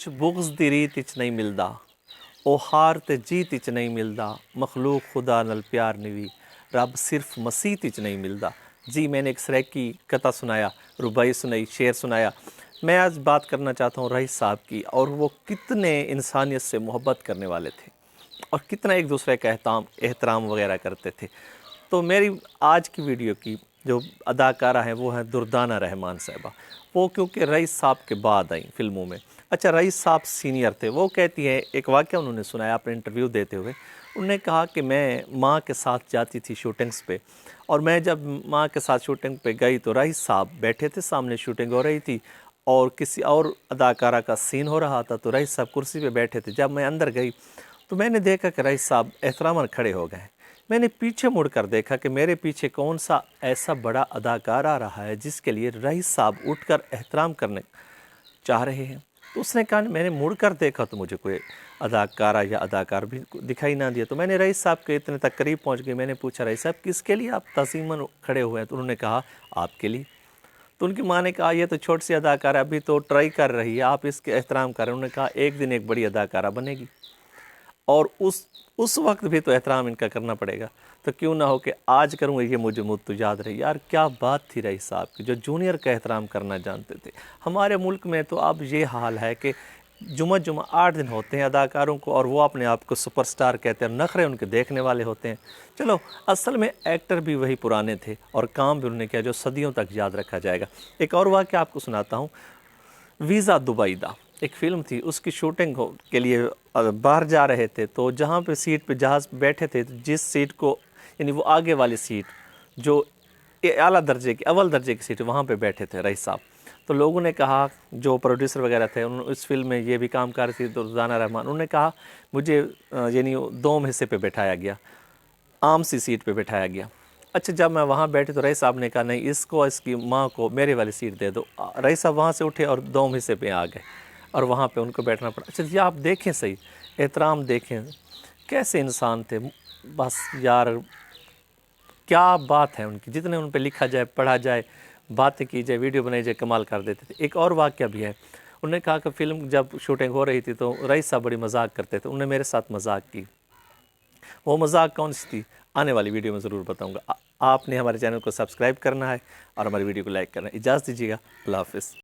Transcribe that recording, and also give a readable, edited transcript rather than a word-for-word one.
ਕੁਛ ਬੁਗਜ਼ ਦੀ ਰੀਤ ਵਿੱਚ ਨਹੀਂ ਮਿਲਦਾ, ਉਹ ਹਾਰ ਤੇ ਜੀਤ ਵਿੱਚ ਨਹੀਂ ਮਿਲਦਾ, ਮਖਲੂਕ ਖੁਦਾ ਨਾਲ ਪਿਆਰ ਨਹੀਂ, रब सिर्फ मसीह च नहीं मिलता। जी मैंने एक सराकी कथा सुनाया, रुबाई सुनाई, शेर सुनाया। मैं आज बात करना चाहता हूँ रईस साहब की, और वो कितने इंसानियत से मोहब्बत करने वाले थे और कितना एक दूसरे का एहतराम वगैरह करते थे। तो मेरी आज की वीडियो की जो अदाकारा है वो है दुर्दाना रहमान साहिबा। वो क्योंकि रईस साहब के बाद आई फिल्मों में। अच्छा, रईस साहब सीनियर थे। वो कहती हैं, एक वाक़या उन्होंने सुनाया अपने इंटरव्यू देते हुए। उन्होंने कहा कि मैं माँ के साथ जाती थी शूटिंग्स पे, और मैं जब माँ के साथ शूटिंग पे गई तो रईस साहब बैठे थे, सामने शूटिंग हो रही थी और किसी और अदाकारा का सीन हो रहा था, तो रईस साहब कुर्सी पे बैठे थे। जब मैं अंदर गई तो मैंने देखा कि रईस साहब एहतरामन खड़े हो गए। मैंने पीछे मुड़कर देखा कि मेरे पीछे कौन सा ऐसा बड़ा अदाकार आ रहा है जिसके लिए रईस साहब उठकर एहतराम करने चाह रहे हैं। तो उसने कहा, मैंने मुड़कर देखा तो मुझे कोई अदाकारा या अदाकार भी दिखाई ना दिया। तो मैंने रईस साहब के इतने तक करीब पहुंच गई। मैंने पूछा, रईस साहब किसके लिए आप तज़ीमन खड़े हुए हैं? तो उन्होंने कहा, आपके लिए। तो उनकी माँ ने कहा, ये तो छोटी सी अदाकारा अभी तो ट्राई कर रही है, आप इसके एहतराम करें। उन्होंने कहा, एक दिन एक बड़ी अदाकारा बनेगी और उस वक्त भी तो एहतराम इनका करना पड़ेगा। तो क्यों ना हो कि आज करूँगा, ये मुझे मुद्दू याद रही। यार क्या बात थी रईस साहब की, जो जूनियर का एहतराम करना जानते थे। हमारे मुल्क में तो अब ये हाल है कि जुमा 8 दिन होते हैं अदाकारों को, और वो अपने आप को सुपरस्टार कहते हैं, नखरे उनके देखने वाले होते हैं। चलो, असल में एक्टर भी वही पुराने थे और काम भी उन्होंने किया जो सदियों तक याद रखा जाएगा। एक और वाक़या आपको सुनाता हूँ। वीज़ा दुबई दा एक फ़िल्म थी, उसकी शूटिंग के लिए बाहर जा रहे थे। तो जहाँ पे सीट पे जहाज़ पे बैठे थे, जिस सीट को, यानी वो आगे वाली सीट जो आला दर्जे की, अव्वल दर्जे की सीट, वहाँ पे बैठे थे रईस साहब। तो लोगों ने कहा, जो प्रोड्यूसर वगैरह थे, उन्होंने इस फिल्म में ये भी काम कर रही थी दुर्दाना रहमान, उन्होंने कहा मुझे यानी दोम हिस्से पे बैठाया गया, आम सी सीट पे बैठाया गया। अच्छा, जब मैं वहाँ बैठे तो रईस साहब ने कहा, नहीं, इसको, इसकी माँ को मेरे वाली सीट दे दो। रईस साहब वहाँ से उठे और दोम हिस्से पे आ गए और वहाँ पे उनको बैठना पड़ा। अच्छा जी, आप देखें सही, एहतराम देखें, कैसे इंसान थे। बस यार क्या बात है उनकी, जितने उन पर लिखा जाए, पढ़ा जाए, बातें की जाए, वीडियो बनाई जाए, कमाल कर देते थे। एक और वाक़या भी है। उन्होंने कहा कि फ़िल्म जब शूटिंग हो रही थी तो रईस साहब बड़ी मजाक करते थे। उन्होंने मेरे साथ मजाक की। वो मजाक कौन सी थी, आने वाली वीडियो में ज़रूर बताऊँगा। आपने हमारे चैनल को सब्सक्राइब करना है और हमारी वीडियो को लाइक करना है। इजाज़त दीजिएगा, अल्लाह हाफ़िज़।